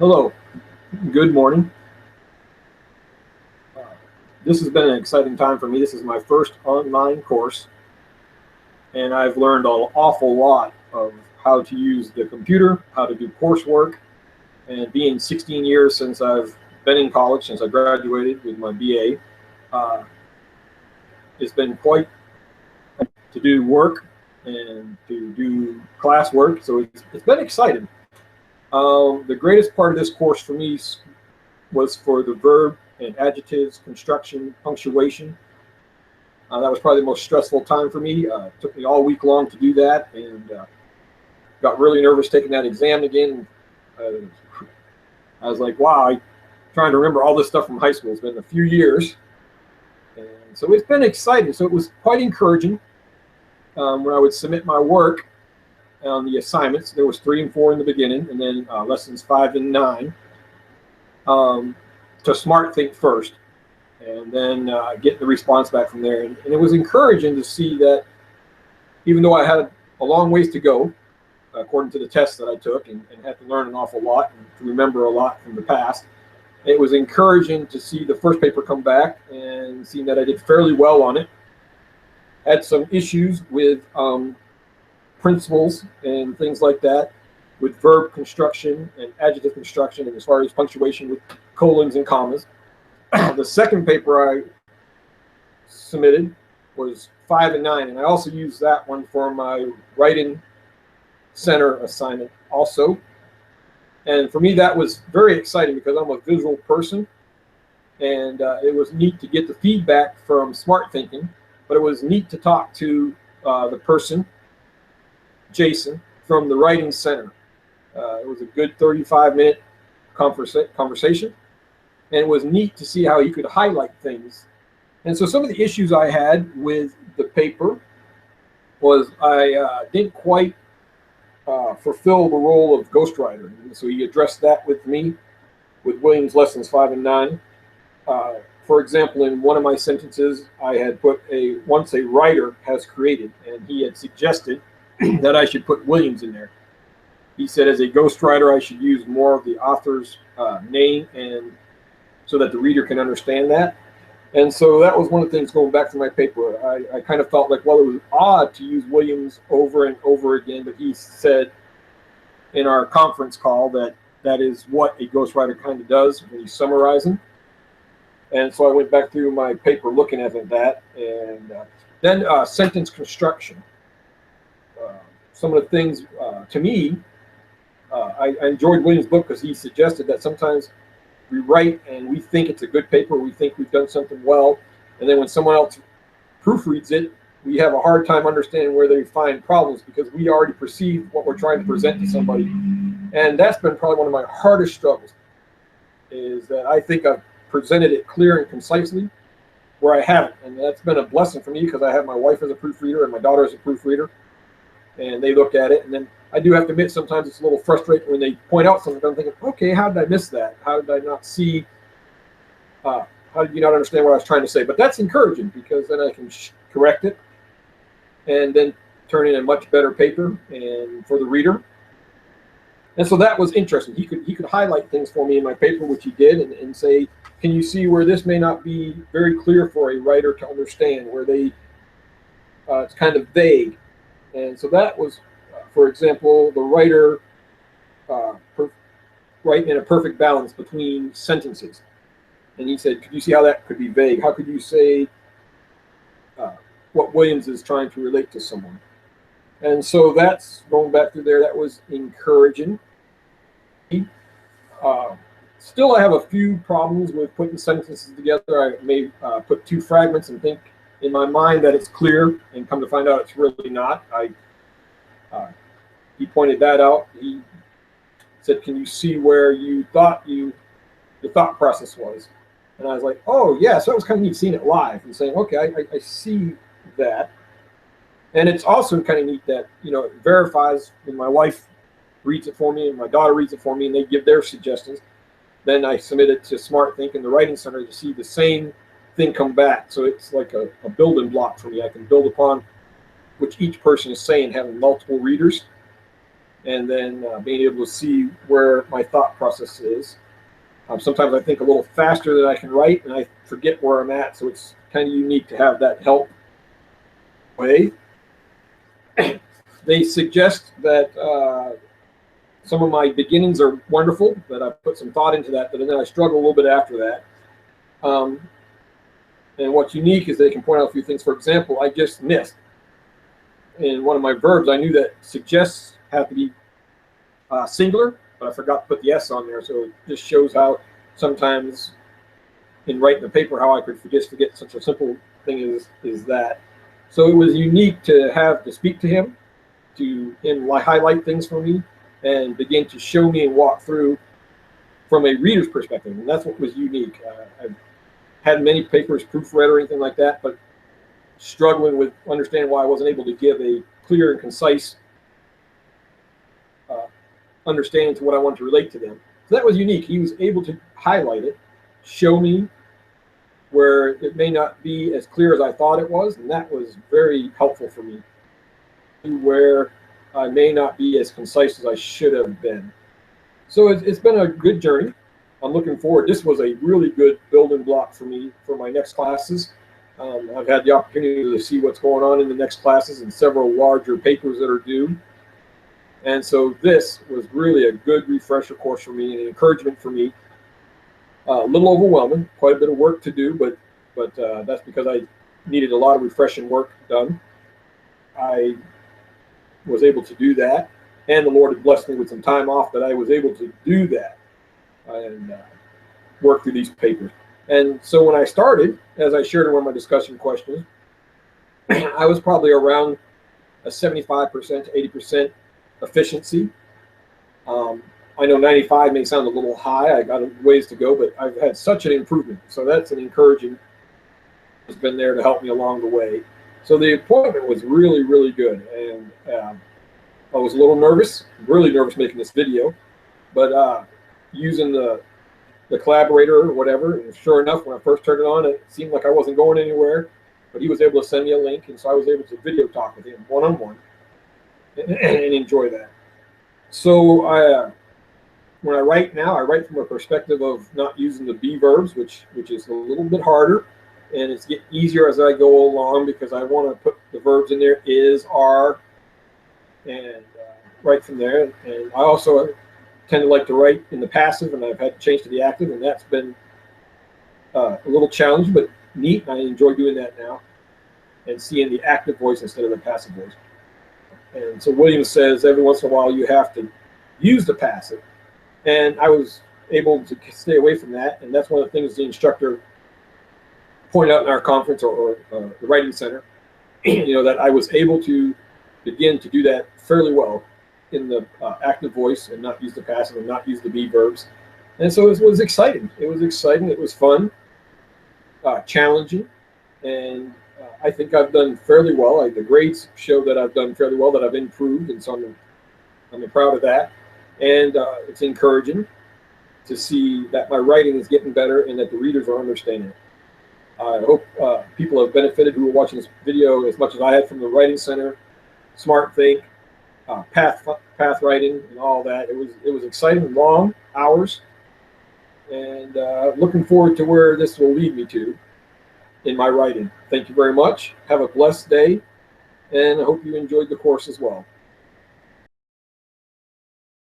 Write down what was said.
Hello, good morning. Uh, this has been an exciting time for me. This is my first online course, and I've learned an awful lot of how to use the computer, how to do coursework, and being 16 years since I've been in college, since I graduated with my BA, uh, it's been quite to do work and to do classwork, so it's been exciting. The greatest part of this course for me was for the verb and adjectives, construction, punctuation. That was probably the most stressful time for me. It took me all week long to do that, and got really nervous taking that exam again. Uh, I was like, wow, I'm trying to remember all this stuff from high school. It's been a few years, and so it's been exciting. So it was quite encouraging when I would submit my work on the assignments. There was 3 and 4 in the beginning, and then lessons 5 and 9. To Smart Think first, and then get the response back from there. And it was encouraging to see that even though I had a long ways to go, according to the tests that I took, and had to learn an awful lot and to remember a lot from the past, it was encouraging to see the first paper come back and seeing that I did fairly well on it. Had some issues with principles and things like that, with verb construction and adjective construction, and as far as punctuation with colons and commas. The second paper I submitted was 5 and 9, and I also used that one for my writing center assignment also. And for me, that was very exciting because I'm a visual person, and it was neat to get the feedback from Smart Thinking, but it was neat to talk to the person, Jason, from the writing center. It was a good 35-minute conversation, and it was neat to see how he could highlight things. And so some of the issues I had with the paper was I didn't quite fulfill the role of ghostwriter. And so he addressed that with me with Williams lessons 5 and 9. For example, in one of my sentences, I had put once a writer has created, and he had suggested that I should put Williams in there. He said as a ghostwriter, I should use more of the author's name, and so that the reader can understand that. And so that was one of the things going back to my paper. I kind of felt like, well, it was odd to use Williams over and over again, but he said in our conference call that that is what a ghostwriter kind of does when he's summarizing. And so I went back through my paper looking at that, and then sentence construction. Some of the things, to me, I enjoyed Williams' book because he suggested that sometimes we write and we think it's a good paper, we think we've done something well, and then when someone else proofreads it, we have a hard time understanding where they find problems because we already perceive what we're trying to present to somebody. And that's been probably one of my hardest struggles, is that I think I've presented it clear and concisely where I haven't. And that's been a blessing for me because I have my wife as a proofreader and my daughter as a proofreader, and they look at it. And then I do have to admit sometimes it's a little frustrating when they point out something. I'm thinking, okay, how did I miss that? How did I not see? How did you not understand what I was trying to say? But that's encouraging because then I can correct it and then turn in a much better paper and for the reader. And so that was interesting. He could highlight things for me in my paper, which he did, and say, can you see where this may not be very clear for a writer to understand, where it's kind of vague. And so that was, for example, the writer writing in a perfect balance between sentences. And he said, could you see how that could be vague? How could you say what Williams is trying to relate to someone? And so that's going back through there. That was encouraging. Still, I have a few problems with putting sentences together. I may put 2 fragments and think in my mind that it's clear, and come to find out it's really not. He pointed that out. He said, can you see where you thought the thought process was? And I was like, oh, yeah. So it was kind of neat seeing it live and saying, okay, I see that. And it's also kind of neat that, it verifies when my wife reads it for me and my daughter reads it for me and they give their suggestions. Then I submit it to Smart Think in the Writing Center to see the same thing come back. So it's like a building block for me. I can build upon which each person is saying, having multiple readers. and then being able to see where my thought process is. Sometimes I think a little faster than I can write, and I forget where I'm at, so it's kind of unique to have that help way. They suggest that some of my beginnings are wonderful, that I put some thought into that, but then I struggle a little bit after that. And what's unique is they can point out a few things. For example, I just missed in one of my verbs. I knew that suggests have to be singular, but I forgot to put the S on there. So it just shows how sometimes in writing the paper how I could just forget such a simple thing is that. So it was unique to have to speak to him, to him highlight things for me, and begin to show me and walk through from a reader's perspective. And that's what was unique. I've had many papers proofread or anything like that, but struggling with understanding why I wasn't able to give a clear and concise understanding to what I wanted to relate to them. So that was unique. He was able to highlight it, show me where it may not be as clear as I thought it was, and that was very helpful for me. Where I may not be as concise as I should have been. So it's been a good journey. I'm looking forward. This was a really good building block for me for my next classes. I've had the opportunity to see what's going on in the next classes and several larger papers that are due. And so this was really a good refresher course for me and an encouragement for me. A little overwhelming, quite a bit of work to do, but that's because I needed a lot of refreshing work done. I was able to do that, and the Lord had blessed me with some time off that I was able to do that and work through these papers. And so when I started, as I shared in one of my discussion questions, I was probably around a 75% to 80% efficiency. I know 95 may sound a little high. I got a ways to go, but I've had such an improvement. So that's an encouraging. Has been there to help me along the way. So the appointment was really, really good. And I was a little nervous, really nervous making this video, but using the collaborator or whatever, and sure enough, when I first turned it on, it seemed like I wasn't going anywhere, but he was able to send me a link, and so I was able to video talk with him one-on-one and enjoy that. So when I write now, I write from a perspective of not using the be verbs, which is a little bit harder, and it's getting easier as I go along because I want to put the verbs in there, is, are, and write from there. And I also tend to like to write in the passive, and I've had to change to the active, and that's been a little challenging, but neat. I enjoy doing that now and seeing the active voice instead of the passive voice. And so Williams says every once in a while you have to use the passive, and I was able to stay away from that, and that's one of the things the instructor pointed out in our conference or the writing center, that I was able to begin to do that fairly well in the active voice and not use the passive and not use the be verbs. And so it was exciting. It was exciting. It was fun, challenging, and I think I've done fairly well. The grades show that I've done fairly well, that I've improved, and so I'm proud of that. And it's encouraging to see that my writing is getting better and that the readers are understanding it. I hope people have benefited who are watching this video as much as I had from the Writing Center, SmartThink, path writing, and all that. It was exciting, long hours, and looking forward to where this will lead me to in my writing. Thank you very much. Have a blessed day, and I hope you enjoyed the course as well.